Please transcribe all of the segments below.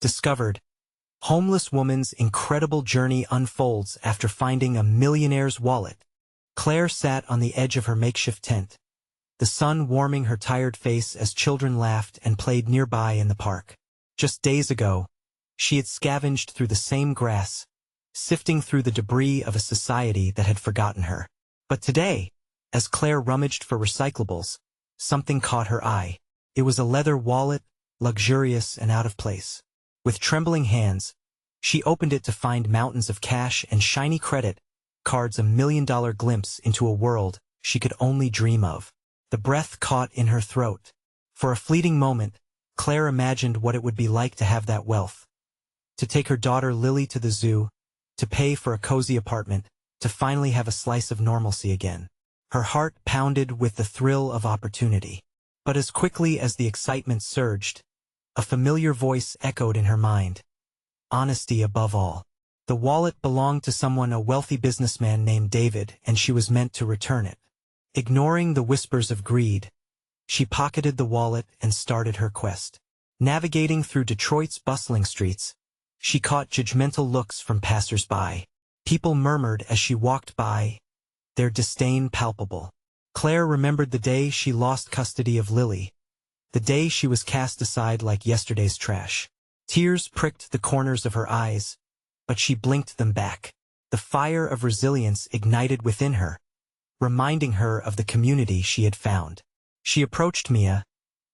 Discovered. Homeless woman's incredible journey unfolds after finding a millionaire's wallet. Claire sat on the edge of her makeshift tent, the sun warming her tired face as children laughed and played nearby in the park. Just days ago, she had scavenged through the same grass, sifting through the debris of a society that had forgotten her. But today, as Claire rummaged for recyclables, something caught her eye. It was a leather wallet, luxurious and out of place. With trembling hands, she opened it to find mountains of cash and shiny credit cards, a $1,000,000 glimpse into a world she could only dream of. The breath caught in her throat. For a fleeting moment, Claire imagined what it would be like to have that wealth. To take her daughter Lily to the zoo, to pay for a cozy apartment, to finally have a slice of normalcy again. Her heart pounded with the thrill of opportunity. But as quickly as the excitement surged, a familiar voice echoed in her mind. Honesty above all. The wallet belonged to someone, a wealthy businessman named David, and she was meant to return it. Ignoring the whispers of greed, she pocketed the wallet and started her quest. Navigating through Detroit's bustling streets, she caught judgmental looks from passers-by. People murmured as she walked by, their disdain palpable. Claire remembered the day she lost custody of Lily, the day she was cast aside like yesterday's trash. Tears pricked the corners of her eyes, but she blinked them back. The fire of resilience ignited within her, reminding her of the community she had found. She approached Mia,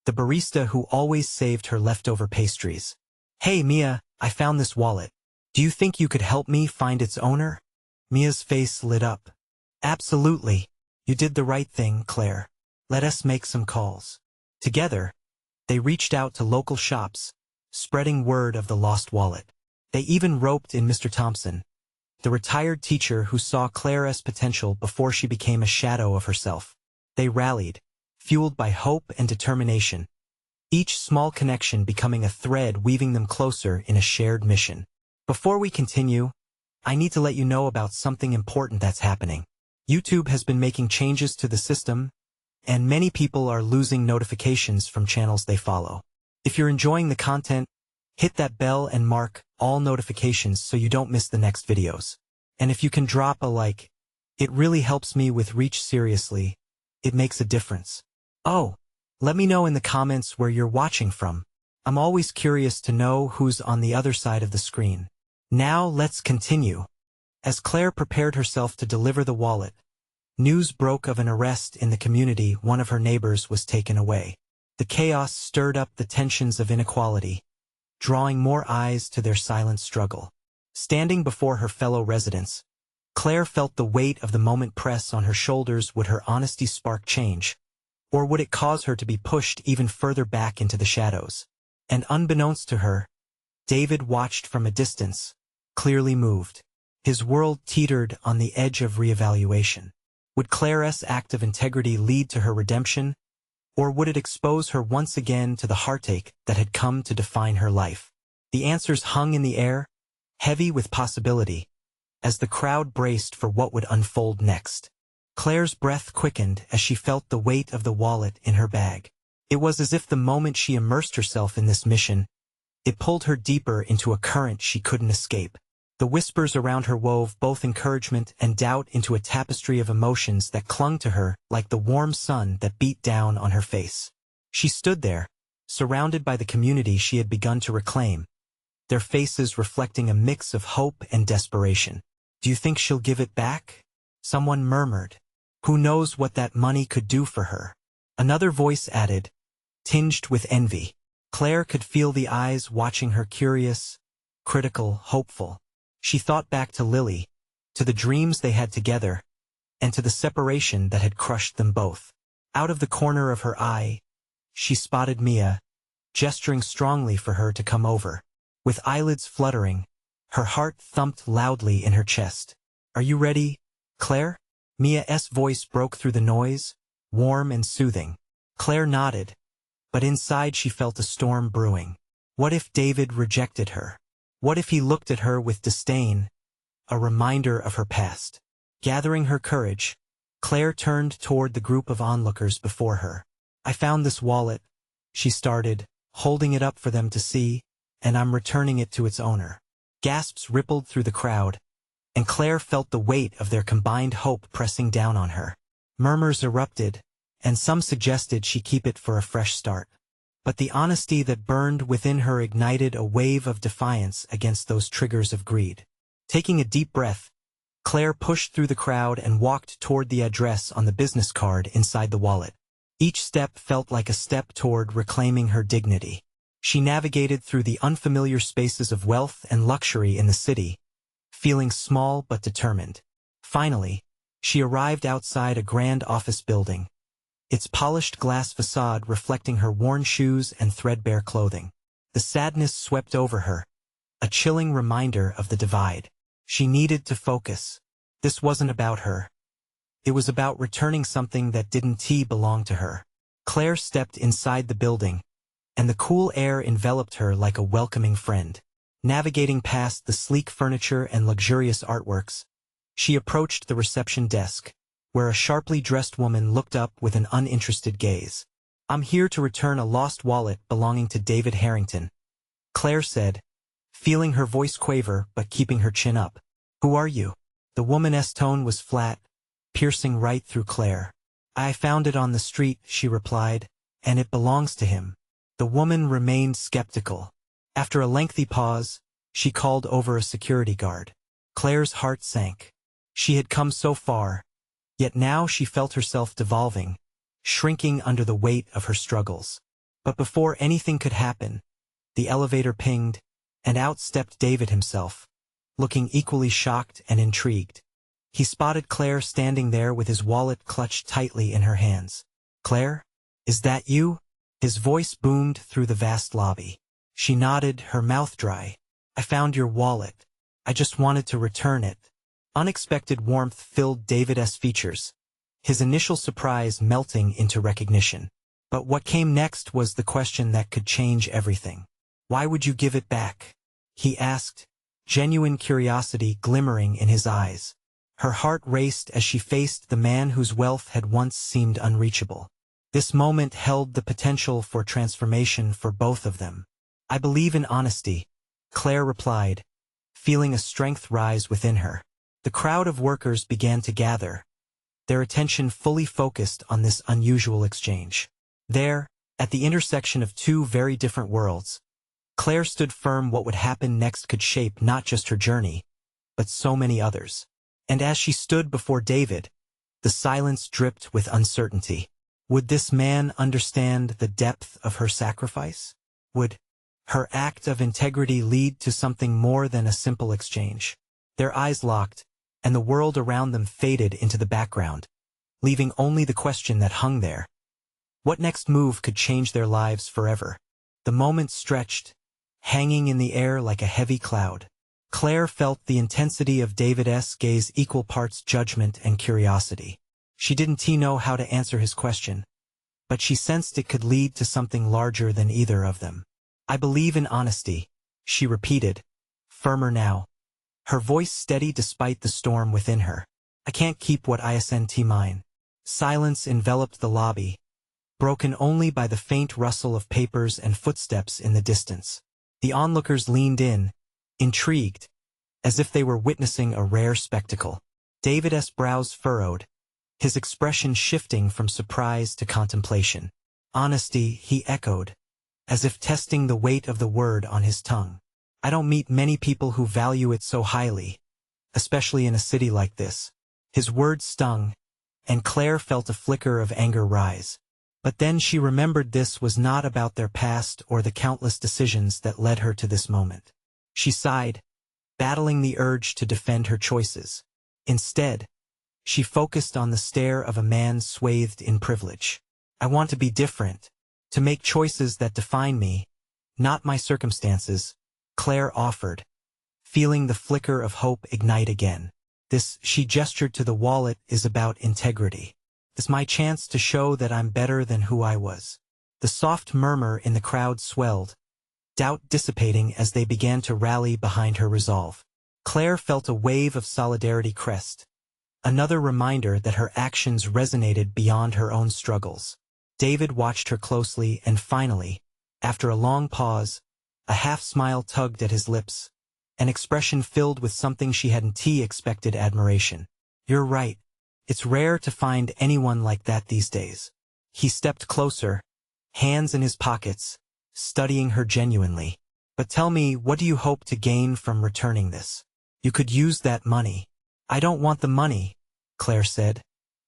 the barista who always saved her leftover pastries. "Hey Mia, I found this wallet. Do you think you could help me find its owner?" Mia's face lit up. "Absolutely. You did the right thing, Claire. Let us make some calls." Together, they reached out to local shops, spreading word of the lost wallet. They even roped in Mr. Thompson, the retired teacher who saw Claire's potential before she became a shadow of herself. They rallied, fueled by hope and determination, each small connection becoming a thread weaving them closer in a shared mission. Before we continue, I need to let you know about something important that's happening. YouTube has been making changes to the system, and many people are losing notifications from channels they follow. If you're enjoying the content, hit that bell and mark all notifications so you don't miss the next videos. And if you can drop a like, it really helps me with reach. Seriously, it makes a difference. Oh, let me know in the comments where you're watching from. I'm always curious to know who's on the other side of the screen. Now let's continue. As Claire prepared herself to deliver the wallet, news broke of an arrest in the community. One of her neighbors was taken away. The chaos stirred up the tensions of inequality, drawing more eyes to their silent struggle. Standing before her fellow residents, Claire felt the weight of the moment press on her shoulders. Would her honesty spark change, or would it cause her to be pushed even further back into the shadows? And unbeknownst to her, David watched from a distance, clearly moved. His world teetered on the edge of reevaluation. Would Claire's act of integrity lead to her redemption, or would it expose her once again to the heartache that had come to define her life? The answers hung in the air, heavy with possibility, as the crowd braced for what would unfold next. Claire's breath quickened as she felt the weight of the wallet in her bag. It was as if the moment she immersed herself in this mission, it pulled her deeper into a current she couldn't escape. The whispers around her wove both encouragement and doubt into a tapestry of emotions that clung to her like the warm sun that beat down on her face. She stood there, surrounded by the community she had begun to reclaim, their faces reflecting a mix of hope and desperation. "Do you think she'll give it back?" someone murmured. "Who knows what that money could do for her?" Another voice added, tinged with envy. Claire could feel the eyes watching her, curious, critical, hopeful. She thought back to Lily, to the dreams they had together, and to the separation that had crushed them both. Out of the corner of her eye, she spotted Mia, gesturing strongly for her to come over. With eyelids fluttering, her heart thumped loudly in her chest. "Are you ready, Claire?" Mia's voice broke through the noise, warm and soothing. Claire nodded, but inside she felt a storm brewing. What if David rejected her? What if he looked at her with disdain, a reminder of her past? Gathering her courage, Claire turned toward the group of onlookers before her. "I found this wallet," she started, holding it up for them to see, and I'm returning it to its owner." Gasps rippled through the crowd, and Claire felt the weight of their combined hope pressing down on her. Murmurs erupted, and some suggested she keep it for a fresh start. But the honesty that burned within her ignited a wave of defiance against those triggers of greed. Taking a deep breath, Claire pushed through the crowd and walked toward the address on the business card inside the wallet. Each step felt like a step toward reclaiming her dignity. She navigated through the unfamiliar spaces of wealth and luxury in the city, feeling small but determined. Finally, she arrived outside a grand office building, its polished glass facade reflecting her worn shoes and threadbare clothing. The sadness swept over her, a chilling reminder of the divide. She needed to focus. This wasn't about her. It was about returning something that didn't belong to her. Claire stepped inside the building, and the cool air enveloped her like a welcoming friend. Navigating past the sleek furniture and luxurious artworks, she approached the reception desk, where a sharply dressed woman looked up with an uninterested gaze. "I'm here to return a lost wallet belonging to David Harrington," Claire said, feeling her voice quaver but keeping her chin up. "Who are you?" The woman's tone was flat, piercing right through Claire. "I found it on the street," she replied, "and it belongs to him." The woman remained skeptical. After a lengthy pause, she called over a security guard. Claire's heart sank. She had come so far, yet now she felt herself devolving, shrinking under the weight of her struggles. But before anything could happen, the elevator pinged, and out stepped David himself, looking equally shocked and intrigued. He spotted Claire standing there with his wallet clutched tightly in her hands. "Claire, is that you?" His voice boomed through the vast lobby. She nodded, her mouth dry. "I found your wallet. I just wanted to return it." Unexpected warmth filled David's features, his initial surprise melting into recognition. But what came next was the question that could change everything. "Why would you give it back?" he asked, genuine curiosity glimmering in his eyes. Her heart raced as she faced the man whose wealth had once seemed unreachable. This moment held the potential for transformation for both of them. "I believe in honesty," Claire replied, feeling a strength rise within her. The crowd of workers began to gather, their attention fully focused on this unusual exchange. There, at the intersection of two very different worlds, Claire stood firm. What would happen next could shape not just her journey, but so many others. And as she stood before David, the silence dripped with uncertainty. Would this man understand the depth of her sacrifice? Would her act of integrity lead to something more than a simple exchange? Their eyes locked, and the world around them faded into the background, leaving only the question that hung there. What next move could change their lives forever? The moment stretched, hanging in the air like a heavy cloud. Claire felt the intensity of David's gaze, equal parts judgment and curiosity. She didn't know how to answer his question, but she sensed it could lead to something larger than either of them. "I believe in honesty," she repeated, firmer now, her voice steady despite the storm within her. "I can't keep what isn't mine." Silence enveloped the lobby, broken only by the faint rustle of papers and footsteps in the distance. The onlookers leaned in, intrigued, as if they were witnessing a rare spectacle. David's brows furrowed, his expression shifting from surprise to contemplation. "Honesty," he echoed, as if testing the weight of the word on his tongue. "I don't meet many people who value it so highly, especially in a city like this." His words stung, and Claire felt a flicker of anger rise. But then she remembered this was not about their past or the countless decisions that led her to this moment. She sighed, battling the urge to defend her choices. Instead, she focused on the stare of a man swathed in privilege. "I want to be different, to make choices that define me, not my circumstances," Claire offered, feeling the flicker of hope ignite again. "This," she gestured to the wallet, "is about integrity. It's my chance to show that I'm better than who I was." The soft murmur in the crowd swelled, doubt dissipating as they began to rally behind her resolve. Claire felt a wave of solidarity crest, another reminder that her actions resonated beyond her own struggles. David watched her closely and finally, after a long pause, A half-smile tugged at his lips, an expression filled with something she hadn't expected: admiration. "You're right. It's rare to find anyone like that these days." He stepped closer, hands in his pockets, studying her genuinely. "But tell me, what do you hope to gain from returning this? You could use that money." "I don't want the money," Claire said,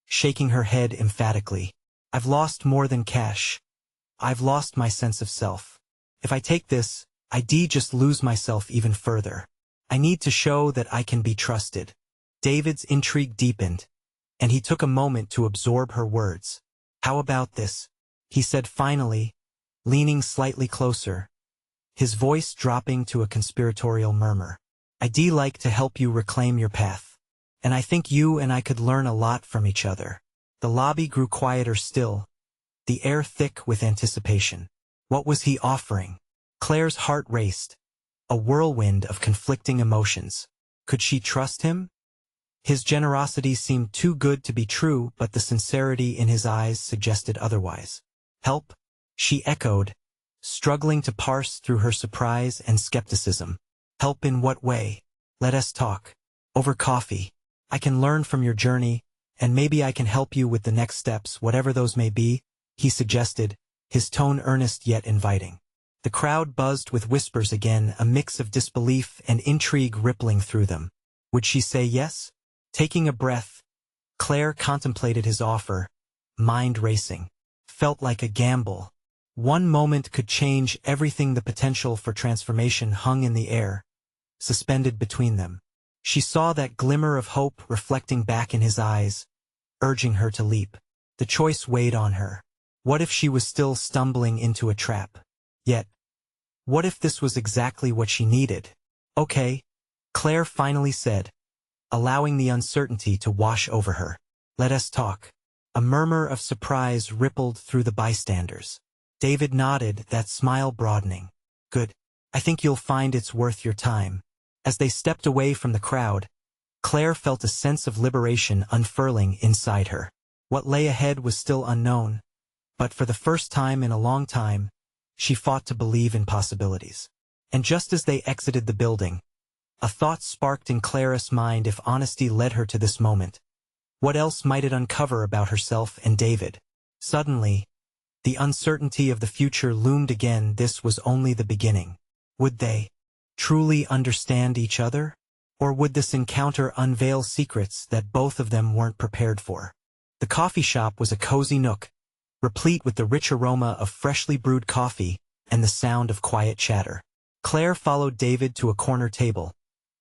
shaking her head emphatically. "I've lost more than cash. I've lost my sense of self. If I take this, I'd just lose myself even further. I need to show that I can be trusted." David's intrigue deepened, and he took a moment to absorb her words. "How about this?" he said finally, leaning slightly closer, his voice dropping to a conspiratorial murmur. "I'd like to help you reclaim your path. And I think you and I could learn a lot from each other." The lobby grew quieter still, the air thick with anticipation. What was he offering? Claire's heart raced, a whirlwind of conflicting emotions. Could she trust him? His generosity seemed too good to be true, but the sincerity in his eyes suggested otherwise. "Help?" she echoed, struggling to parse through her surprise and skepticism. "Help in what way?" "Let us talk. Over coffee. I can learn from your journey, and maybe I can help you with the next steps, whatever those may be," he suggested, his tone earnest yet inviting. The crowd buzzed with whispers again, a mix of disbelief and intrigue rippling through them. Would she say yes? Taking a breath, Claire contemplated his offer, mind racing. Felt like a gamble. One moment could change everything. The potential for transformation hung in the air, suspended between them. She saw that glimmer of hope reflecting back in his eyes, urging her to leap. The choice weighed on her. What if she was still stumbling into a trap? Yet, what if this was exactly what she needed? "Okay," Claire finally said, allowing the uncertainty to wash over her. "Let us talk." A murmur of surprise rippled through the bystanders. David nodded, that smile broadening. "Good. I think you'll find it's worth your time." As they stepped away from the crowd, Claire felt a sense of liberation unfurling inside her. What lay ahead was still unknown, but for the first time in a long time, she fought to believe in possibilities. And just as they exited the building, a thought sparked in Claire's mind. If honesty led her to this moment, what else might it uncover about herself and David? Suddenly, the uncertainty of the future loomed again. This was only the beginning. Would they truly understand each other? Or would this encounter unveil secrets that both of them weren't prepared for? The coffee shop was a cozy nook, replete with the rich aroma of freshly brewed coffee and the sound of quiet chatter. Claire followed David to a corner table,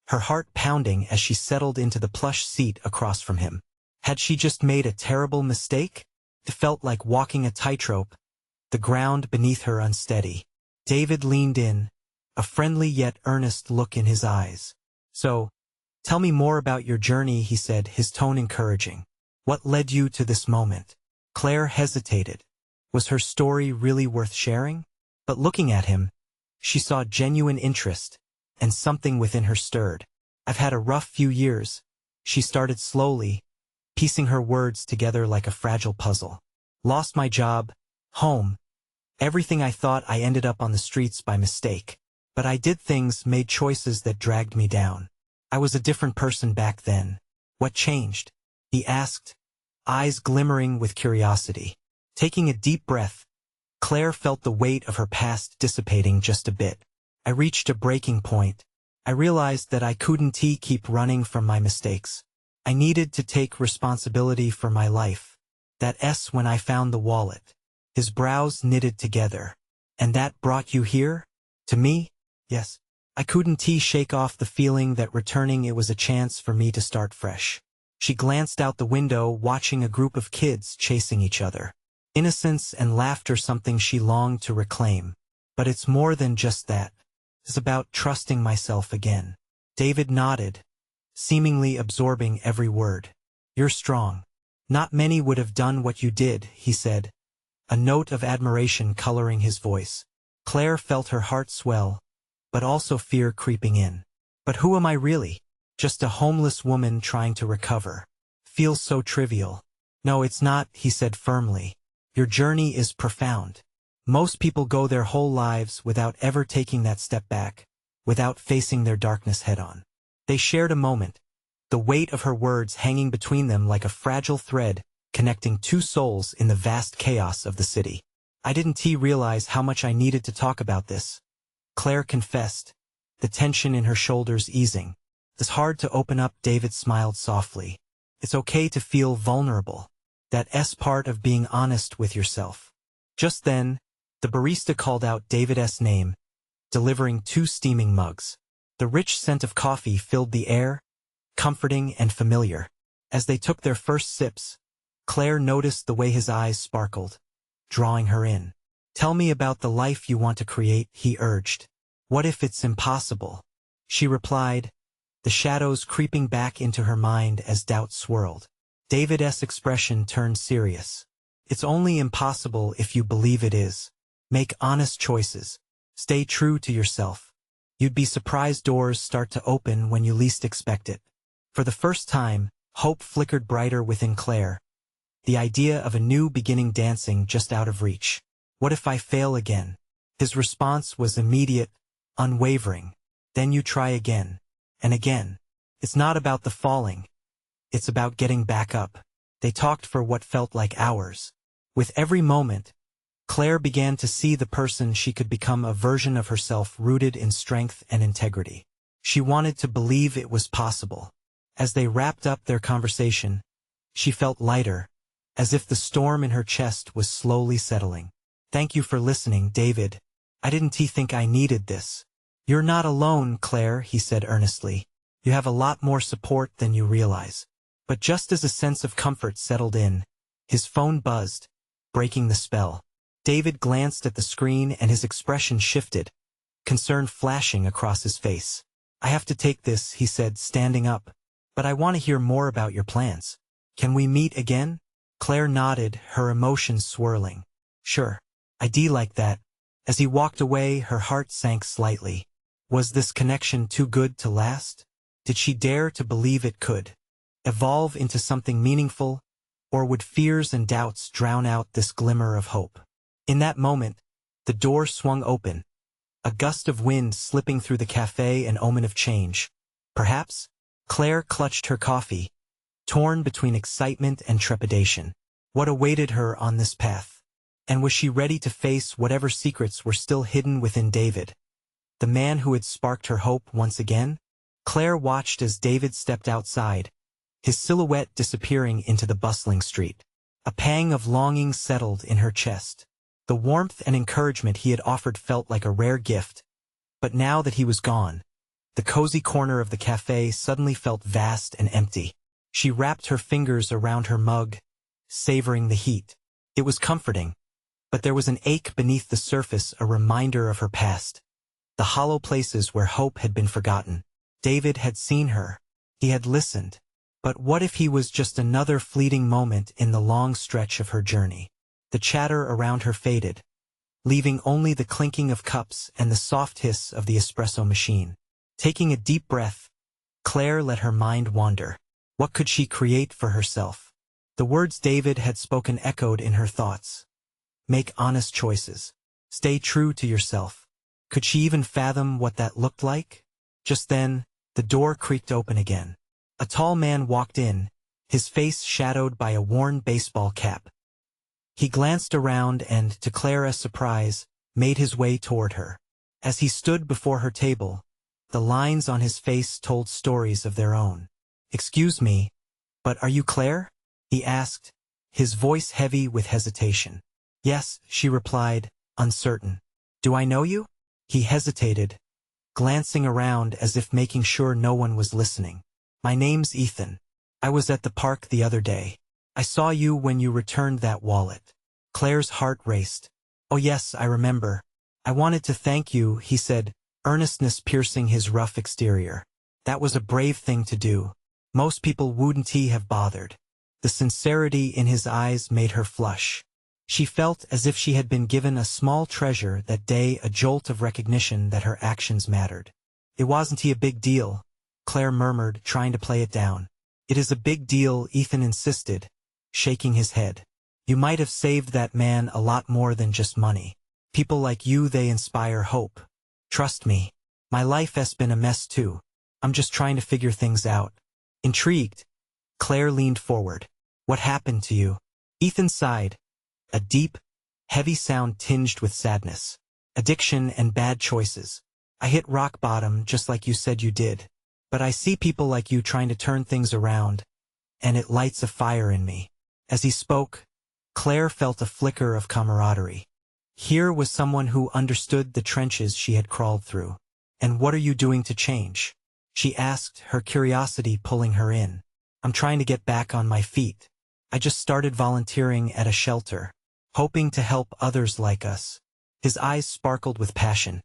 her heart pounding as she settled into the plush seat across from him. Had she just made a terrible mistake? It felt like walking a tightrope, the ground beneath her unsteady. David leaned in, a friendly yet earnest look in his eyes. "So, tell me more about your journey," he said, his tone encouraging. "What led you to this moment?" Claire hesitated. Was her story really worth sharing? But looking at him, she saw genuine interest, and something within her stirred. "I've had a rough few years," she started slowly, piecing her words together like a fragile puzzle. "Lost my job, home, everything. I thought I ended up on the streets by mistake. But I did things, made choices that dragged me down. I was a different person back then." "What changed?" he asked, eyes glimmering with curiosity. Taking a deep breath, Claire felt the weight of her past dissipating just a bit. "I reached a breaking point. I realized that I couldn't keep running from my mistakes. I needed to take responsibility for my life. That's when I found the wallet." His brows knitted together. "And that brought you here? To me?" "Yes." I couldn't shake off the feeling that returning it was a chance for me to start fresh." She glanced out the window, watching a group of kids chasing each other. Innocence and laughter, something she longed to reclaim. "But it's more than just that. It's about trusting myself again." David nodded, seemingly absorbing every word. "You're strong. Not many would have done what you did," he said, a note of admiration coloring his voice. Claire felt her heart swell, but also fear creeping in. "But who am I really? Just a homeless woman trying to recover. Feels so trivial." "No, it's not," he said firmly. "Your journey is profound. Most people go their whole lives without ever taking that step back, without facing their darkness head-on. They shared a moment, the weight of her words hanging between them like a fragile thread connecting two souls in the vast chaos of the city. I didn't realize how much I needed to talk about this, Claire confessed, the tension in her shoulders easing. It's hard to open up, David smiled softly. It's okay to feel vulnerable. That's part of being honest with yourself. Just then, the barista called out David's name, delivering 2 steaming mugs. The rich scent of coffee filled the air, comforting and familiar. As they took their first sips, Claire noticed the way his eyes sparkled, drawing her in. Tell me about the life you want to create, he urged. What if it's impossible? She replied, the shadows creeping back into her mind as doubt swirled. David's expression turned serious. It's only impossible if you believe it is. Make honest choices. Stay true to yourself. You'd be surprised doors start to open when you least expect it. For the first time, hope flickered brighter within Claire. The idea of a new beginning dancing just out of reach. What if I fail again? His response was immediate, unwavering. Then you try again. And again. It's not about the falling. It's about getting back up. They talked for what felt like hours. With every moment, Claire began to see the person she could become, a version of herself rooted in strength and integrity. She wanted to believe it was possible. As they wrapped up their conversation, she felt lighter, as if the storm in her chest was slowly settling. Thank you for listening, David. I didn't think I needed this. You're not alone, Claire, he said earnestly. You have a lot more support than you realize. But just as a sense of comfort settled in, his phone buzzed, breaking the spell. David glanced at the screen and his expression shifted, concern flashing across his face. I have to take this, he said, standing up. But I want to hear more about your plans. Can we meet again? Claire nodded, her emotions swirling. Sure. I'd like that. As he walked away, her heart sank slightly. Was this connection too good to last? Did she dare to believe it could evolve into something meaningful, or would fears and doubts drown out this glimmer of hope? In that moment, the door swung open, a gust of wind slipping through the cafe, an omen of change. Perhaps? Claire clutched her coffee, torn between excitement and trepidation. What awaited her on this path? And was she ready to face whatever secrets were still hidden within David, the man who had sparked her hope once again? Claire watched as David stepped outside, his silhouette disappearing into the bustling street. A pang of longing settled in her chest. The warmth and encouragement he had offered felt like a rare gift. But now that he was gone, the cozy corner of the cafe suddenly felt vast and empty. She wrapped her fingers around her mug, savoring the heat. It was comforting, but there was an ache beneath the surface, a reminder of her past. The hollow places where hope had been forgotten. David had seen her. He had listened. But what if he was just another fleeting moment in the long stretch of her journey? The chatter around her faded, leaving only the clinking of cups and the soft hiss of the espresso machine. Taking a deep breath, Claire let her mind wander. What could she create for herself? The words David had spoken echoed in her thoughts. Make honest choices. Stay true to yourself. Could she even fathom what that looked like? Just then, the door creaked open again. A tall man walked in, his face shadowed by a worn baseball cap. He glanced around and, to Clara's surprise, made his way toward her. As he stood before her table, the lines on his face told stories of their own. Excuse me, but are you Claire? He asked, his voice heavy with hesitation. Yes, she replied, uncertain. Do I know you? He hesitated, glancing around as if making sure no one was listening. My name's Ethan. I was at the park the other day. I saw you when you returned that wallet. Claire's heart raced. Oh yes, I remember. I wanted to thank you, he said, earnestness piercing his rough exterior. That was a brave thing to do. Most people wouldn't have bothered. The sincerity in his eyes made her flush. She felt as if she had been given a small treasure that day, a jolt of recognition that her actions mattered. It wasn't a big deal, Claire murmured, trying to play it down. It is a big deal, Ethan insisted, shaking his head. You might have saved that man a lot more than just money. People like you, they inspire hope. Trust me. My life has been a mess too. I'm just trying to figure things out. Intrigued, Claire leaned forward. What happened to you? Ethan sighed. A deep, heavy sound tinged with sadness. Addiction and bad choices. I hit rock bottom just like you said you did. But I see people like you trying to turn things around, and it lights a fire in me. As he spoke, Claire felt a flicker of camaraderie. Here was someone who understood the trenches she had crawled through. And what are you doing to change? She asked, her curiosity pulling her in. I'm trying to get back on my feet. I just started volunteering at a shelter, hoping to help others like us. His eyes sparkled with passion,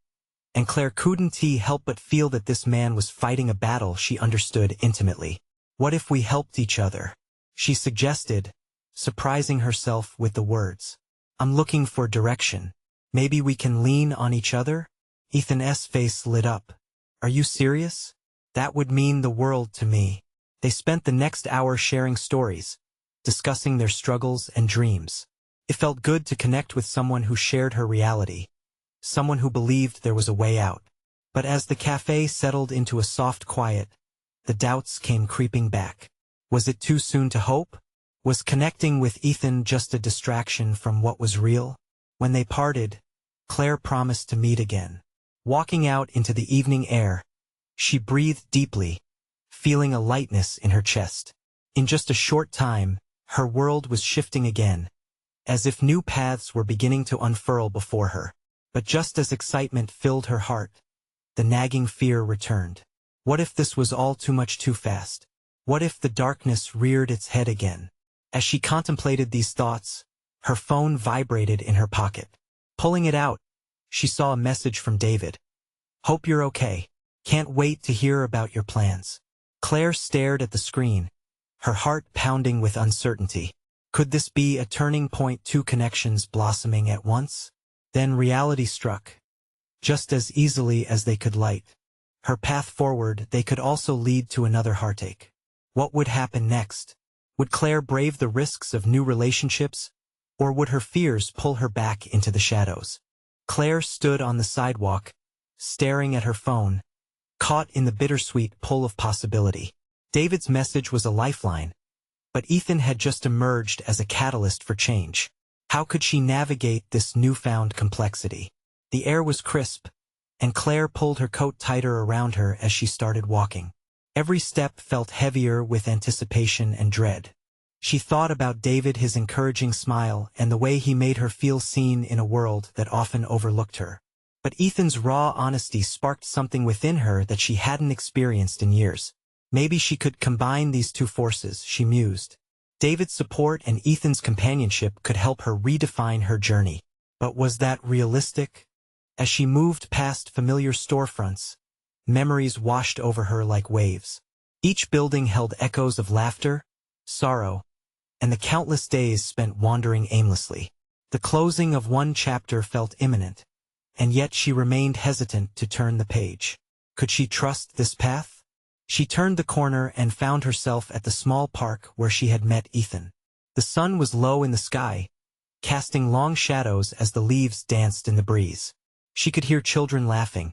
and Claire couldn't help but feel that this man was fighting a battle she understood intimately. What if we helped each other? She suggested, surprising herself with the words. I'm looking for direction. Maybe we can lean on each other? Ethan's face lit up. Are you serious? That would mean the world to me. They spent the next hour sharing stories, discussing their struggles and dreams. It felt good to connect with someone who shared her reality, someone who believed there was a way out. But as the cafe settled into a soft quiet, the doubts came creeping back. Was it too soon to hope? Was connecting with Ethan just a distraction from what was real? When they parted, Claire promised to meet again. Walking out into the evening air, she breathed deeply, feeling a lightness in her chest. In just a short time, her world was shifting again, as if new paths were beginning to unfurl before her. But just as excitement filled her heart, the nagging fear returned. What if this was all too much too fast? What if the darkness reared its head again? As she contemplated these thoughts, her phone vibrated in her pocket. Pulling it out, she saw a message from David. Hope you're okay. Can't wait to hear about your plans. Claire stared at the screen, her heart pounding with uncertainty. Could this be a turning point, two connections blossoming at once? Then reality struck. Just as easily as they could light her path forward, they could also lead to another heartache. What would happen next? Would Claire brave the risks of new relationships, or would her fears pull her back into the shadows? Claire stood on the sidewalk, staring at her phone, caught in the bittersweet pull of possibility. David's message was a lifeline, but Ethan had just emerged as a catalyst for change. How could she navigate this newfound complexity? The air was crisp, and Claire pulled her coat tighter around her as she started walking. Every step felt heavier with anticipation and dread. She thought about David, his encouraging smile, and the way he made her feel seen in a world that often overlooked her. But Ethan's raw honesty sparked something within her that she hadn't experienced in years. Maybe she could combine these two forces, she mused. David's support and Ethan's companionship could help her redefine her journey. But was that realistic? As she moved past familiar storefronts, memories washed over her like waves. Each building held echoes of laughter, sorrow, and the countless days spent wandering aimlessly. The closing of one chapter felt imminent, and yet she remained hesitant to turn the page. Could she trust this path? She turned the corner and found herself at the small park where she had met Ethan. The sun was low in the sky, casting long shadows as the leaves danced in the breeze. She could hear children laughing,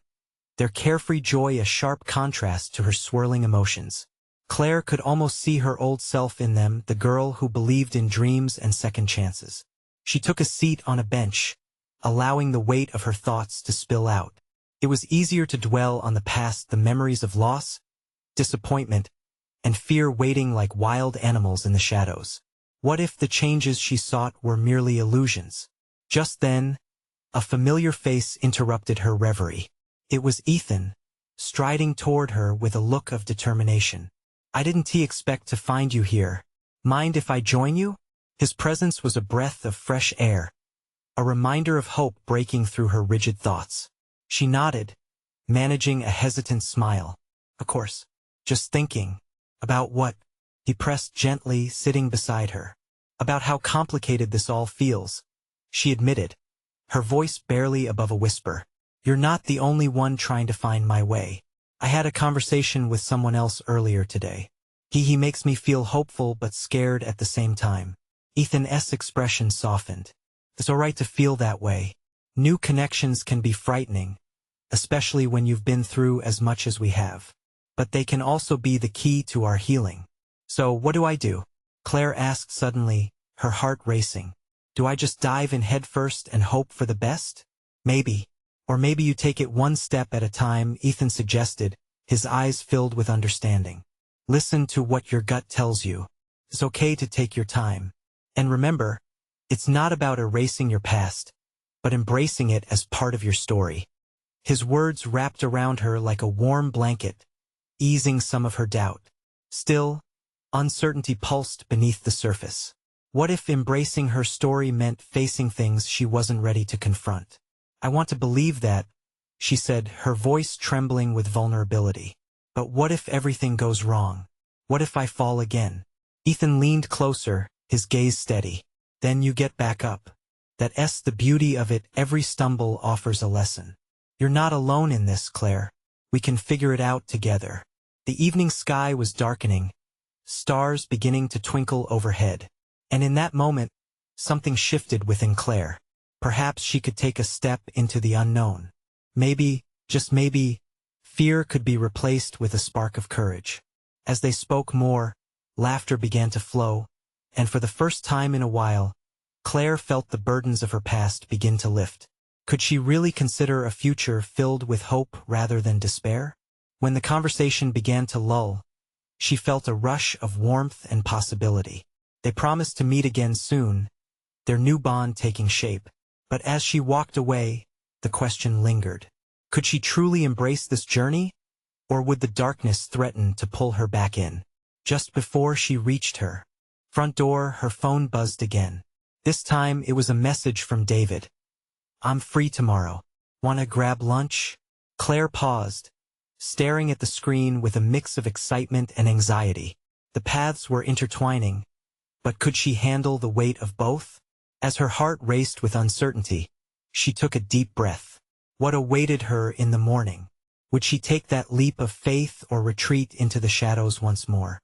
their carefree joy a sharp contrast to her swirling emotions. Claire could almost see her old self in them, the girl who believed in dreams and second chances. She took a seat on a bench, allowing the weight of her thoughts to spill out. It was easier to dwell on the past, the memories of loss, disappointment, and fear waiting like wild animals in the shadows. What if the changes she sought were merely illusions? Just then, a familiar face interrupted her reverie. It was Ethan, striding toward her with a look of determination. I didn't expect to find you here. Mind if I join you? His presence was a breath of fresh air, a reminder of hope breaking through her rigid thoughts. She nodded, managing a hesitant smile. Of course. Just thinking. About what? He pressed gently, sitting beside her. About how complicated this all feels, she admitted, her voice barely above a whisper. You're not the only one trying to find my way. I had a conversation with someone else earlier today. He makes me feel hopeful but scared at the same time. Ethan's expression softened. It's all right to feel that way. New connections can be frightening, especially when you've been through as much as we have. But they can also be the key to our healing. So what do I do? Claire asked suddenly, her heart racing. Do I just dive in headfirst and hope for the best? Maybe. Or maybe you take it one step at a time, Ethan suggested, his eyes filled with understanding. Listen to what your gut tells you. It's okay to take your time. And remember, it's not about erasing your past, but embracing it as part of your story. His words wrapped around her like a warm blanket, easing some of her doubt. Still, uncertainty pulsed beneath the surface. What if embracing her story meant facing things she wasn't ready to confront? I want to believe that, she said, her voice trembling with vulnerability. But what if everything goes wrong? What if I fall again? Ethan leaned closer, his gaze steady. Then you get back up. That's the beauty of it, every stumble offers a lesson. You're not alone in this, Claire. We can figure it out together. The evening sky was darkening, stars beginning to twinkle overhead. And in that moment, something shifted within Claire. Perhaps she could take a step into the unknown. Maybe, just maybe, fear could be replaced with a spark of courage. As they spoke more, laughter began to flow, and for the first time in a while, Claire felt the burdens of her past begin to lift. Could she really consider a future filled with hope rather than despair? When the conversation began to lull, she felt a rush of warmth and possibility. They promised to meet again soon, their new bond taking shape. But as she walked away, the question lingered. Could she truly embrace this journey? Or would the darkness threaten to pull her back in? Just before she reached her front door, her phone buzzed again. This time it was a message from David. I'm free tomorrow. Wanna grab lunch? Claire paused, staring at the screen with a mix of excitement and anxiety. The paths were intertwining, but could she handle the weight of both? As her heart raced with uncertainty, she took a deep breath. What awaited her in the morning? Would she take that leap of faith or retreat into the shadows once more?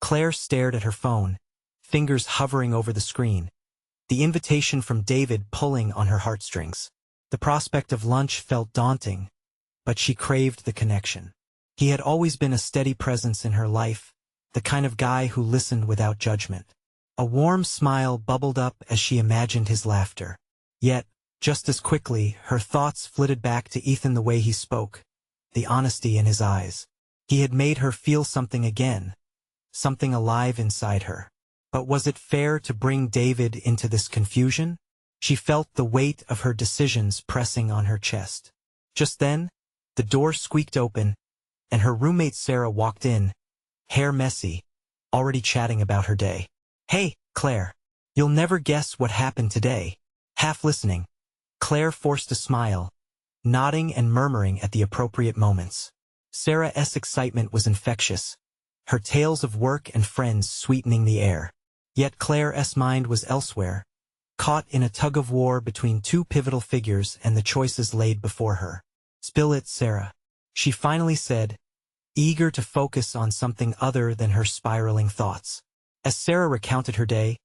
Claire stared at her phone, fingers hovering over the screen, the invitation from David pulling on her heartstrings. The prospect of lunch felt daunting, but she craved the connection. He had always been a steady presence in her life, the kind of guy who listened without judgment. A warm smile bubbled up as she imagined his laughter. Yet, just as quickly, her thoughts flitted back to Ethan, the way he spoke, the honesty in his eyes. He had made her feel something again, something alive inside her. But was it fair to bring David into this confusion? She felt the weight of her decisions pressing on her chest. Just then, the door squeaked open, and her roommate Sarah walked in, hair messy, already chatting about her day. Hey, Claire. You'll never guess what happened today. Half listening, Claire forced a smile, nodding and murmuring at the appropriate moments. Sarah's excitement was infectious, her tales of work and friends sweetening the air. Yet Claire's mind was elsewhere, caught in a tug-of-war between two pivotal figures and the choices laid before her. Spill it, Sarah, she finally said, eager to focus on something other than her spiraling thoughts. As Sarah recounted her day,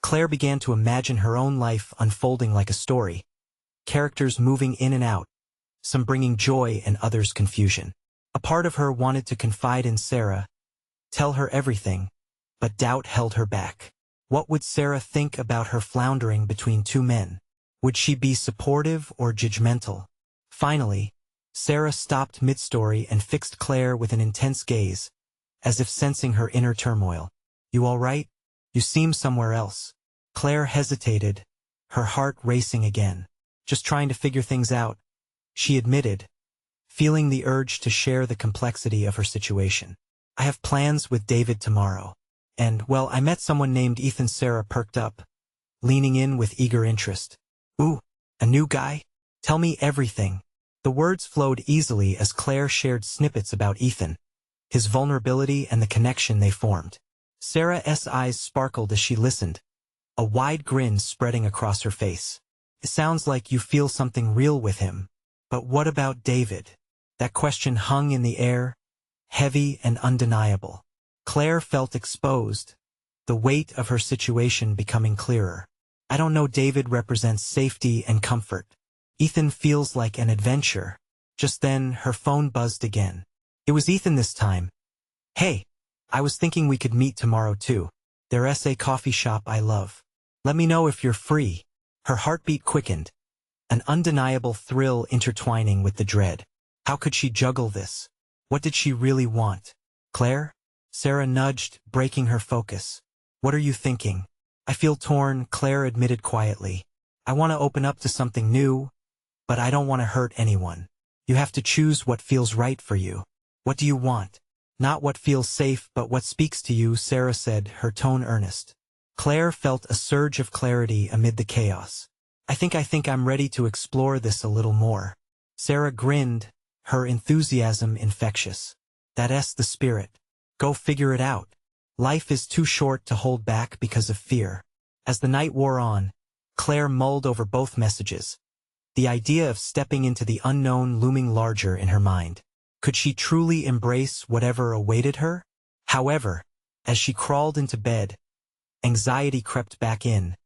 Claire began to imagine her own life unfolding like a story, characters moving in and out, some bringing joy and others confusion. A part of her wanted to confide in Sarah, tell her everything, but doubt held her back. What would Sarah think about her floundering between two men? Would she be supportive or judgmental? Finally, Sarah stopped mid-story and fixed Claire with an intense gaze, as if sensing her inner turmoil. You all right? You seem somewhere else. Claire hesitated, her heart racing again. Just trying to figure things out, she admitted, feeling the urge to share the complexity of her situation. I have plans with David tomorrow. And, well, I met someone named Ethan. Sarah perked up, leaning in with eager interest. Ooh, a new guy? Tell me everything. The words flowed easily as Claire shared snippets about Ethan, his vulnerability and the connection they formed. Sarah's eyes sparkled as she listened, a wide grin spreading across her face. It sounds like you feel something real with him. But what about David? That question hung in the air, heavy and undeniable. Claire felt exposed, the weight of her situation becoming clearer. I don't know. David represents safety and comfort. Ethan feels like an adventure. Just then, her phone buzzed again. It was Ethan this time. Hey, I was thinking we could meet tomorrow too. There's a coffee shop I love. Let me know if you're free. Her heartbeat quickened, an undeniable thrill intertwining with the dread. How could she juggle this? What did she really want? Claire? Sarah nudged, breaking her focus. What are you thinking? I feel torn, Claire admitted quietly. I want to open up to something new, but I don't want to hurt anyone. You have to choose what feels right for you. What do you want? Not what feels safe, but what speaks to you, Sarah said, her tone earnest. Claire felt a surge of clarity amid the chaos. I think I'm ready to explore this a little more. Sarah grinned, her enthusiasm infectious. That's the spirit. Go figure it out. Life is too short to hold back because of fear. As the night wore on, Claire mulled over both messages. The idea of stepping into the unknown looming larger in her mind. Could she truly embrace whatever awaited her? However, as she crawled into bed, anxiety crept back in,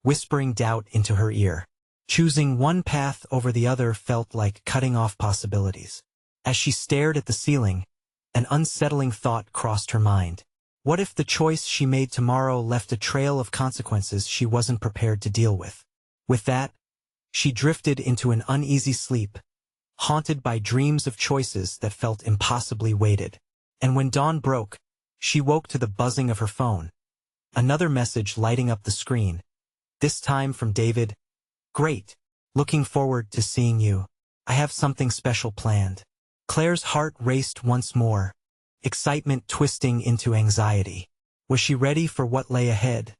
whispering doubt into her ear. Choosing one path over the other felt like cutting off possibilities. As she stared at the ceiling, an unsettling thought crossed her mind. What if the choice she made tomorrow left a trail of consequences she wasn't prepared to deal with? With that, she drifted into an uneasy sleep, haunted by dreams of choices that felt impossibly weighted. And when dawn broke, she woke to the buzzing of her phone. Another message lighting up the screen. This time from David. Great. Looking forward to seeing you. I have something special planned. Claire's heart raced once more, excitement twisting into anxiety. Was she ready for what lay ahead?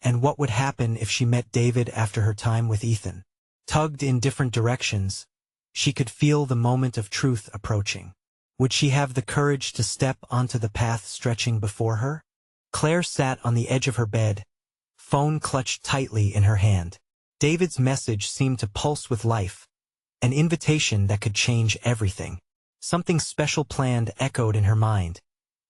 And what would happen if she met David after her time with Ethan? Tugged in different directions, she could feel the moment of truth approaching. Would she have the courage to step onto the path stretching before her? Claire sat on the edge of her bed, phone clutched tightly in her hand. David's message seemed to pulse with life, an invitation that could change everything. Something special planned echoed in her mind,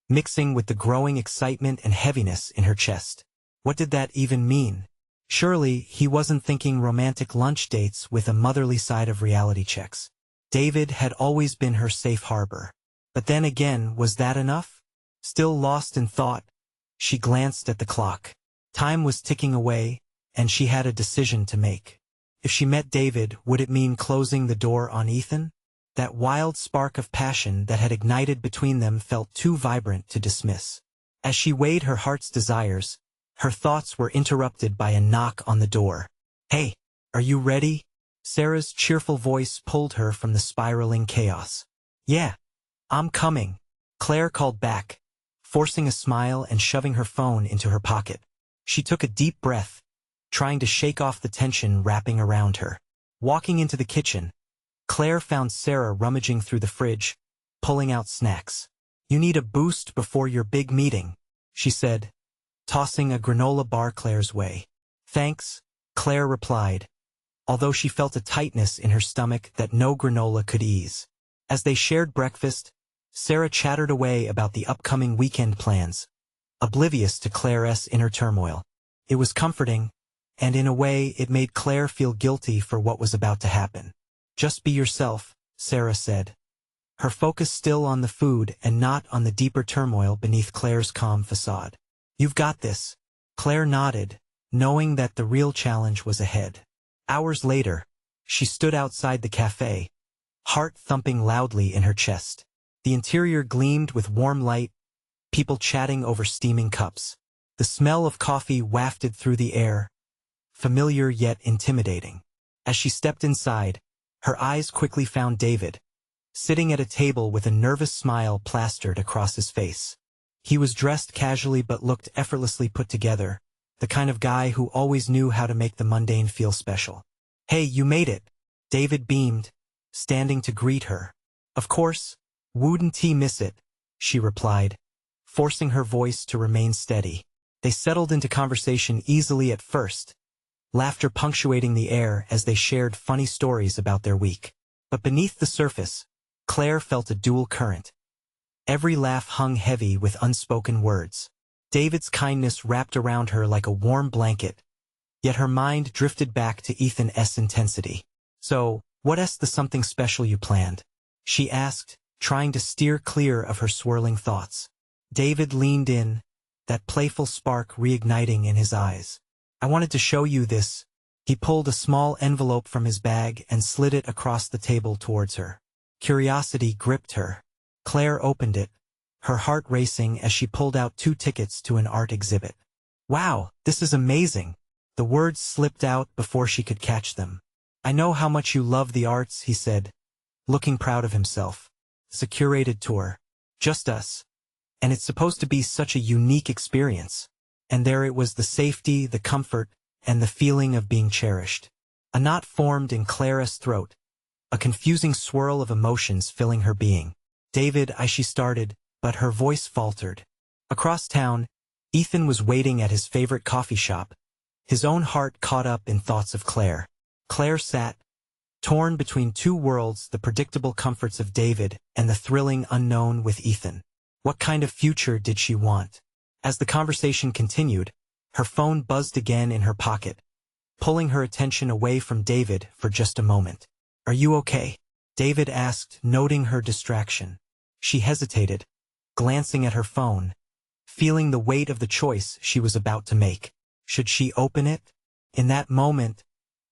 mixing with the growing excitement and heaviness in her chest. What did that even mean? Surely, he wasn't thinking romantic lunch dates with a motherly side of reality checks. David had always been her safe harbor. But then again, was that enough? Still lost in thought, she glanced at the clock. Time was ticking away, and she had a decision to make. If she met David, would it mean closing the door on Ethan? That wild spark of passion that had ignited between them felt too vibrant to dismiss. As she weighed her heart's desires, her thoughts were interrupted by a knock on the door. Hey, are you ready? Sarah's cheerful voice pulled her from the spiraling chaos. Yeah, I'm coming, Claire called back, forcing a smile and shoving her phone into her pocket. She took a deep breath, trying to shake off the tension wrapping around her. Walking into the kitchen, Claire found Sarah rummaging through the fridge, pulling out snacks. You need a boost before your big meeting, she said, tossing a granola bar Claire's way. Thanks, Claire replied, although she felt a tightness in her stomach that no granola could ease. As they shared breakfast, Sarah chattered away about the upcoming weekend plans, oblivious to Claire's inner turmoil. It was comforting, and in a way it made Claire feel guilty for what was about to happen. Just be yourself, Sarah said, her focus still on the food and not on the deeper turmoil beneath Claire's calm facade. You've got this. Claire nodded, knowing that the real challenge was ahead. Hours later, she stood outside the cafe, heart thumping loudly in her chest. The interior gleamed with warm light, people chatting over steaming cups. The smell of coffee wafted through the air, familiar yet intimidating. As she stepped inside, her eyes quickly found David, sitting at a table with a nervous smile plastered across his face. He was dressed casually but looked effortlessly put together, the kind of guy who always knew how to make the mundane feel special. Hey, you made it, David beamed, standing to greet her. Of course, wouldn't he miss it, she replied, forcing her voice to remain steady. They settled into conversation easily at first, laughter punctuating the air as they shared funny stories about their week. But beneath the surface, Claire felt a dual current. Every laugh hung heavy with unspoken words. David's kindness wrapped around her like a warm blanket, yet her mind drifted back to Ethan's intensity. So, what's the something special you planned? She asked, trying to steer clear of her swirling thoughts. David leaned in, that playful spark reigniting in his eyes. I wanted to show you this. He pulled a small envelope from his bag and slid it across the table towards her. Curiosity gripped her. Claire opened it, her heart racing as she pulled out 2 tickets to an art exhibit. Wow, this is amazing. The words slipped out before she could catch them. I know how much you love the arts, he said, looking proud of himself. It's a curated tour. Just us. And it's supposed to be such a unique experience. And there it was, the safety, the comfort, and the feeling of being cherished. A knot formed in Clara's throat, a confusing swirl of emotions filling her being. David, she started, but her voice faltered. Across town, Ethan was waiting at his favorite coffee shop, his own heart caught up in thoughts of Claire. Claire sat, torn between 2 worlds, the predictable comforts of David and the thrilling unknown with Ethan. What kind of future did she want? As the conversation continued, her phone buzzed again in her pocket, pulling her attention away from David for just a moment. Are you okay? David asked, noting her distraction. She hesitated, glancing at her phone, feeling the weight of the choice she was about to make. Should she open it? In that moment,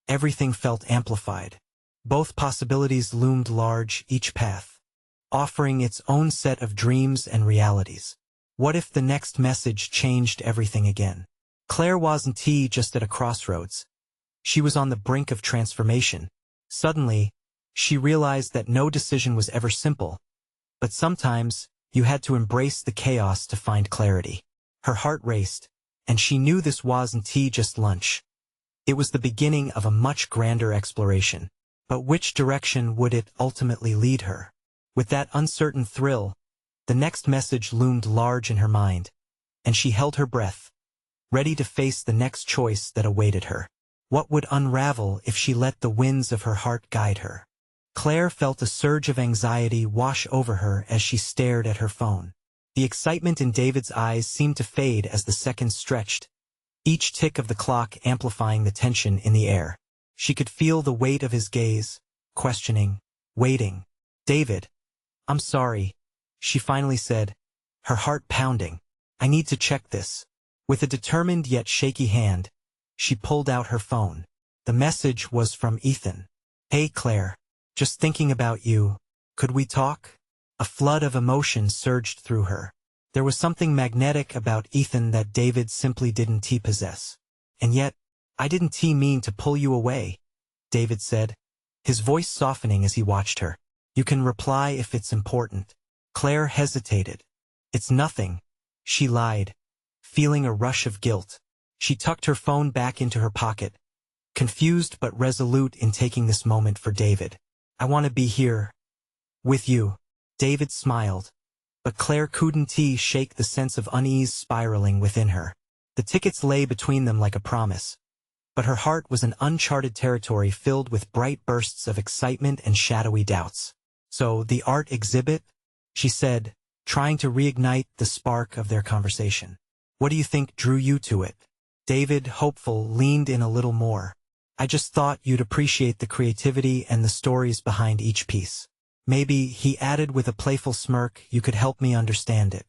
everything felt amplified. Both possibilities loomed large, each path offering its own set of dreams and realities. What if the next message changed everything again? Claire wasn't just at a crossroads. She was on the brink of transformation. Suddenly, she realized that no decision was ever simple, but sometimes you had to embrace the chaos to find clarity. Her heart raced, and she knew this wasn't just lunch. It was the beginning of a much grander exploration. But which direction would it ultimately lead her? With that uncertain thrill, the next message loomed large in her mind, and she held her breath, ready to face the next choice that awaited her. What would unravel if she let the winds of her heart guide her? Claire felt a surge of anxiety wash over her as she stared at her phone. The excitement in David's eyes seemed to fade as the seconds stretched, each tick of the clock amplifying the tension in the air. She could feel the weight of his gaze, questioning, waiting. David, I'm sorry, she finally said, her heart pounding. I need to check this. With a determined yet shaky hand, she pulled out her phone. The message was from Ethan. Hey Claire, just thinking about you. Could we talk? A flood of emotion surged through her. There was something magnetic about Ethan that David simply didn't possess. And yet, I didn't mean to pull you away, David said, his voice softening as he watched her. You can reply if it's important. Claire hesitated. It's nothing, she lied, feeling a rush of guilt. She tucked her phone back into her pocket, confused but resolute in taking this moment for David. I want to be here with you. David smiled, but Claire couldn't shake the sense of unease spiraling within her. The tickets lay between them like a promise, but her heart was an uncharted territory filled with bright bursts of excitement and shadowy doubts. So, the art exhibit? She said, trying to reignite the spark of their conversation. What do you think drew you to it? David, hopeful, leaned in a little more. I just thought you'd appreciate the creativity and the stories behind each piece. Maybe, he added with a playful smirk, you could help me understand it.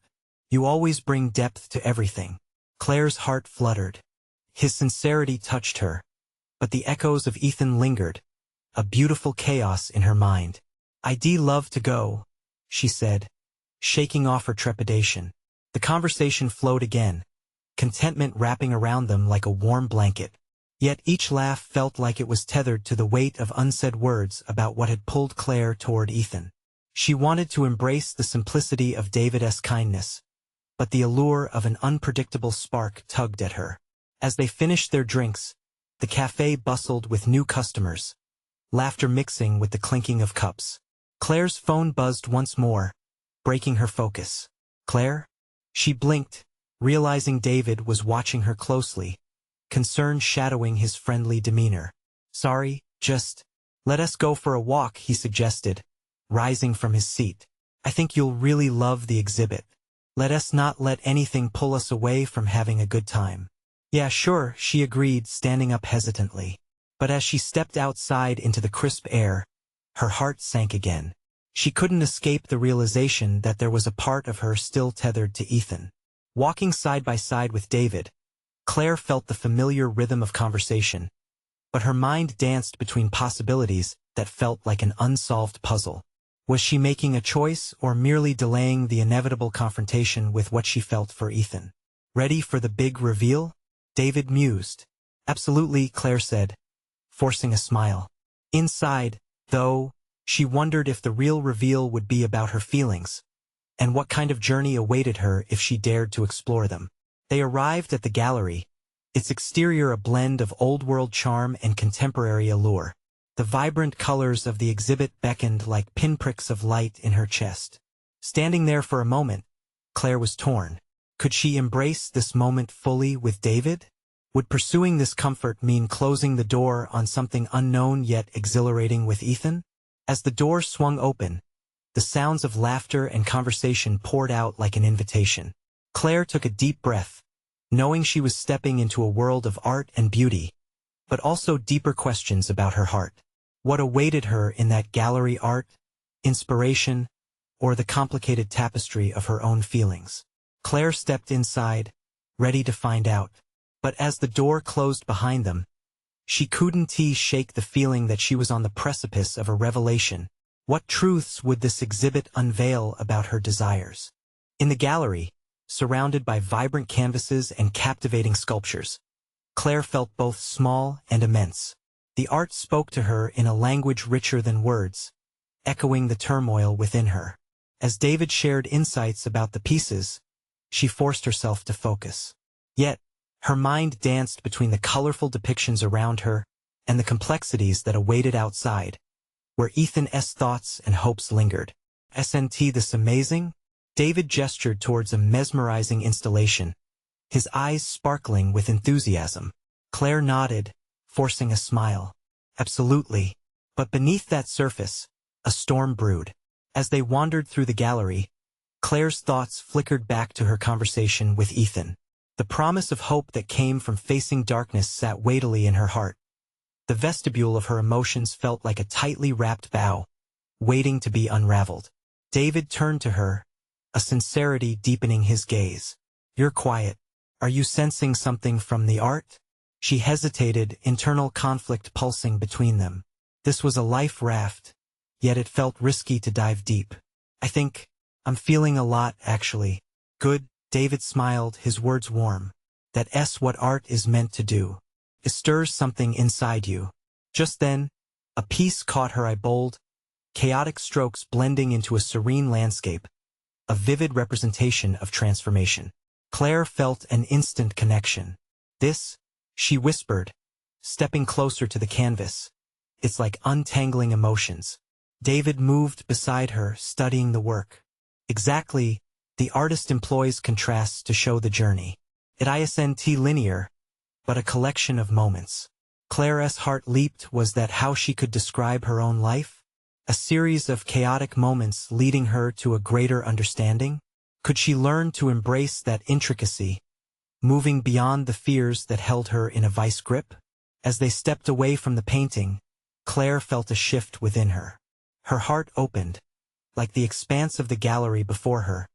You always bring depth to everything. Claire's heart fluttered. His sincerity touched her, but the echoes of Ethan lingered, a beautiful chaos in her mind. I'd love to go, she said, shaking off her trepidation. The conversation flowed again, contentment wrapping around them like a warm blanket. Yet each laugh felt like it was tethered to the weight of unsaid words about what had pulled Claire toward Ethan. She wanted to embrace the simplicity of David's kindness, but the allure of an unpredictable spark tugged at her. As they finished their drinks, the cafe bustled with new customers, laughter mixing with the clinking of cups. Claire's phone buzzed once more, breaking her focus. Claire? She blinked, realizing David was watching her closely, concern shadowing his friendly demeanor. Sorry, just let us go for a walk, he suggested, rising from his seat. I think you'll really love the exhibit. Let us not let anything pull us away from having a good time. Yeah, sure, she agreed, standing up hesitantly. But as she stepped outside into the crisp air, her heart sank again. She couldn't escape the realization that there was a part of her still tethered to Ethan. Walking side by side with David, Claire felt the familiar rhythm of conversation, but her mind danced between possibilities that felt like an unsolved puzzle. Was she making a choice or merely delaying the inevitable confrontation with what she felt for Ethan? Ready for the big reveal? David mused. Absolutely, Claire said, forcing a smile. Inside, though, she wondered if the real reveal would be about her feelings, and what kind of journey awaited her if she dared to explore them. They arrived at the gallery, its exterior a blend of old-world charm and contemporary allure. The vibrant colors of the exhibit beckoned like pinpricks of light in her chest. Standing there for a moment, Claire was torn. Could she embrace this moment fully with David? Would pursuing this comfort mean closing the door on something unknown yet exhilarating with Ethan? As the door swung open, the sounds of laughter and conversation poured out like an invitation. Claire took a deep breath, knowing she was stepping into a world of art and beauty, but also deeper questions about her heart. What awaited her in that gallery? Art, inspiration, or the complicated tapestry of her own feelings? Claire stepped inside, ready to find out. But as the door closed behind them, she couldn't shake the feeling that she was on the precipice of a revelation. What truths would this exhibit unveil about her desires? In the gallery, surrounded by vibrant canvases and captivating sculptures, Claire felt both small and immense. The art spoke to her in a language richer than words, echoing the turmoil within her. As David shared insights about the pieces, she forced herself to focus. Yet, her mind danced between the colorful depictions around her and the complexities that awaited outside, where Ethan's thoughts and hopes lingered. Isn't this amazing? David gestured towards a mesmerizing installation, his eyes sparkling with enthusiasm. Claire nodded, forcing a smile. Absolutely. But beneath that surface, a storm brewed. As they wandered through the gallery, Claire's thoughts flickered back to her conversation with Ethan. The promise of hope that came from facing darkness sat weightily in her heart. The vestibule of her emotions felt like a tightly wrapped bow, waiting to be unraveled. David turned to her, a sincerity deepening his gaze. You're quiet. Are you sensing something from the art? She hesitated, internal conflict pulsing between them. This was a life raft, yet it felt risky to dive deep. I'm feeling a lot, actually. Good, David smiled, his words warm. That's what art is meant to do. It stirs something inside you. Just then, a piece caught her eye. Bold, chaotic strokes blending into a serene landscape, a vivid representation of transformation. Claire felt an instant connection. This, she whispered, stepping closer to the canvas. It's like untangling emotions. David moved beside her, studying the work. Exactly, the artist employs contrasts to show the journey. It isn't linear, but a collection of moments. Claire's heart leaped. Was that how she could describe her own life? A series of chaotic moments leading her to a greater understanding? Could she learn to embrace that intricacy, moving beyond the fears that held her in a vice grip? As they stepped away from the painting, Claire felt a shift within her. Her heart opened, like the expanse of the gallery before her,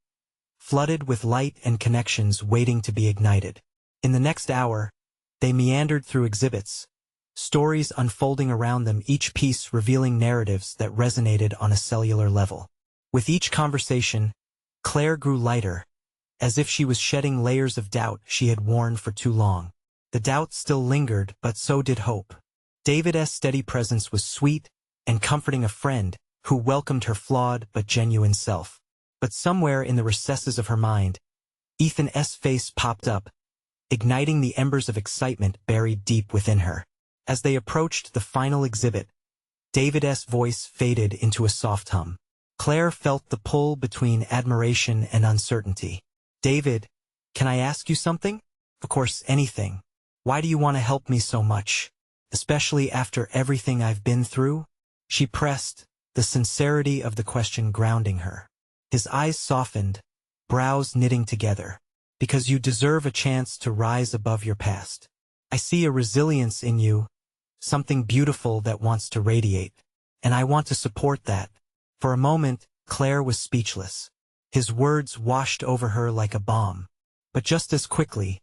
flooded with light and connections waiting to be ignited. In the next hour, they meandered through exhibits, stories unfolding around them, each piece revealing narratives that resonated on a cellular level. With each conversation, Claire grew lighter, as if she was shedding layers of doubt she had worn for too long. The doubt still lingered, but so did hope. David's steady presence was sweet and comforting, a friend who welcomed her flawed but genuine self. But somewhere in the recesses of her mind, Ethan's face popped up, igniting the embers of excitement buried deep within her. As they approached the final exhibit, David's voice faded into a soft hum. Claire felt the pull between admiration and uncertainty. David, can I ask you something? Of course, anything. Why do you want to help me so much? Especially after everything I've been through? She pressed, the sincerity of the question grounding her. His eyes softened, brows knitting together. Because you deserve a chance to rise above your past. I see a resilience in you, something beautiful that wants to radiate. And I want to support that. For a moment, Claire was speechless. His words washed over her like a bomb. But just as quickly,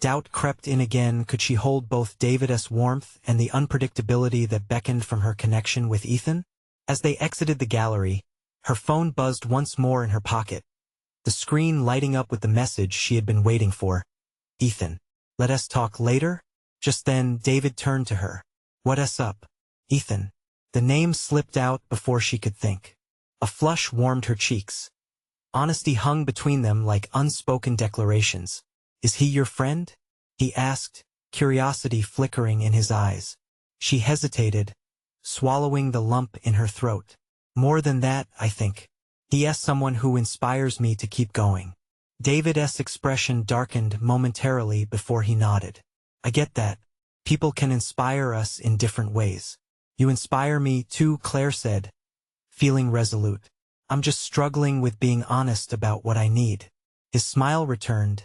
doubt crept in again. Could she hold both David's warmth and the unpredictability that beckoned from her connection with Ethan? As they exited the gallery, her phone buzzed once more in her pocket, the screen lighting up with the message she had been waiting for. Ethan, let us talk later? Just then, David turned to her. What's up, Ethan? The name slipped out before she could think. A flush warmed her cheeks. Honesty hung between them like unspoken declarations. Is he your friend? He asked, curiosity flickering in his eyes. She hesitated, swallowing the lump in her throat. More than that, I think. He is someone who inspires me to keep going. David's expression darkened momentarily before he nodded. I get that. People can inspire us in different ways. You inspire me too, Claire said, feeling resolute. I'm just struggling with being honest about what I need. His smile returned,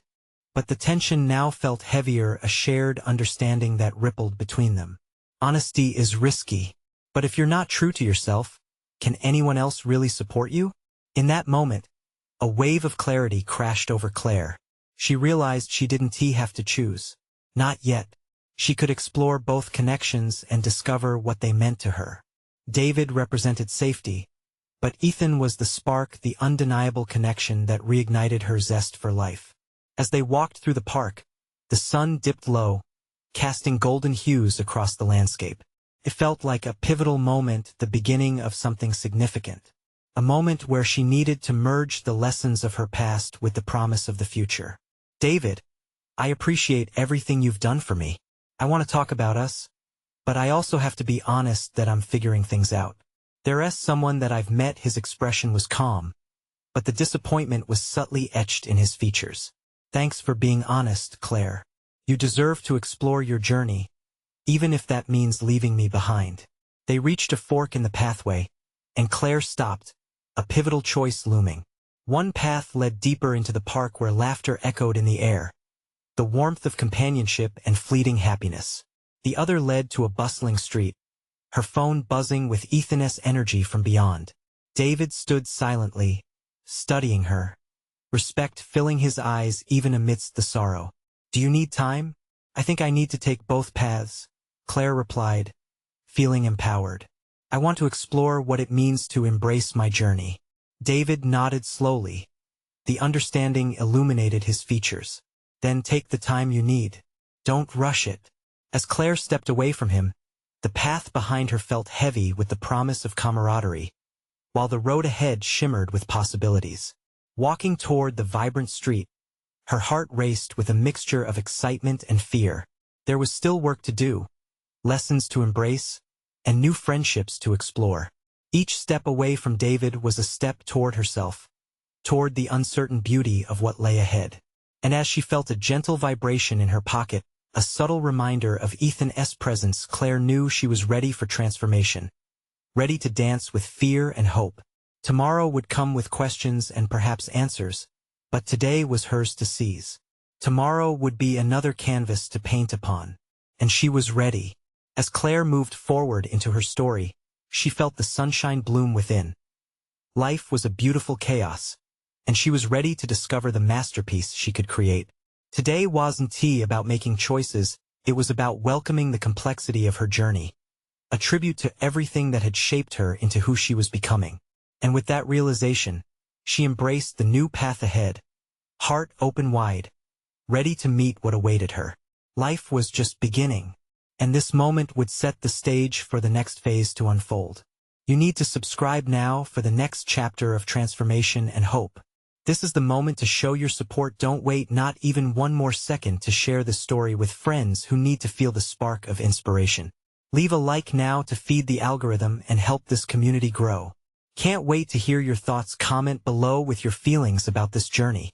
but the tension now felt heavier, a shared understanding that rippled between them. Honesty is risky, but if you're not true to yourself, can anyone else really support you? In that moment, a wave of clarity crashed over Claire. She realized she didn't have to choose. Not yet. She could explore both connections and discover what they meant to her. David represented safety, but Ethan was the spark, the undeniable connection that reignited her zest for life. As they walked through the park, the sun dipped low, casting golden hues across the landscape. It felt like a pivotal moment, the beginning of something significant. A moment where she needed to merge the lessons of her past with the promise of the future. David, I appreciate everything you've done for me. I want to talk about us, but I also have to be honest that I'm figuring things out. There's someone that I've met. His expression was calm, but the disappointment was subtly etched in his features. Thanks for being honest, Claire. You deserve to explore your journey, even if that means leaving me behind. They reached a fork in the pathway, and Claire stopped, a pivotal choice looming. One path led deeper into the park where laughter echoed in the air, the warmth of companionship and fleeting happiness. The other led to a bustling street, her phone buzzing with Ethan's energy from beyond. David stood silently, studying her, respect filling his eyes even amidst the sorrow. Do you need time? I think I need to take both paths, Claire replied, feeling empowered. I want to explore what it means to embrace my journey. David nodded slowly. The understanding illuminated his features. Then take the time you need. Don't rush it. As Claire stepped away from him, the path behind her felt heavy with the promise of camaraderie, while the road ahead shimmered with possibilities. Walking toward the vibrant street, her heart raced with a mixture of excitement and fear. There was still work to do, lessons to embrace, and new friendships to explore. Each step away from David was a step toward herself, toward the uncertain beauty of what lay ahead. And as she felt a gentle vibration in her pocket, a subtle reminder of Ethan's presence, Claire knew she was ready for transformation, ready to dance with fear and hope. Tomorrow would come with questions and perhaps answers, but today was hers to seize. Tomorrow would be another canvas to paint upon, and she was ready. As Claire moved forward into her story, she felt the sunshine bloom within. Life was a beautiful chaos, and she was ready to discover the masterpiece she could create. Today wasn't about making choices, it was about welcoming the complexity of her journey, a tribute to everything that had shaped her into who she was becoming. And with that realization, she embraced the new path ahead, heart open wide, ready to meet what awaited her. Life was just beginning, and this moment would set the stage for the next phase to unfold. You need to subscribe now for the next chapter of transformation and hope. This is the moment to show your support. Don't wait not even one more second to share this story with friends who need to feel the spark of inspiration. Leave a like now to feed the algorithm and help this community grow. Can't wait to hear your thoughts. Comment below with your feelings about this journey.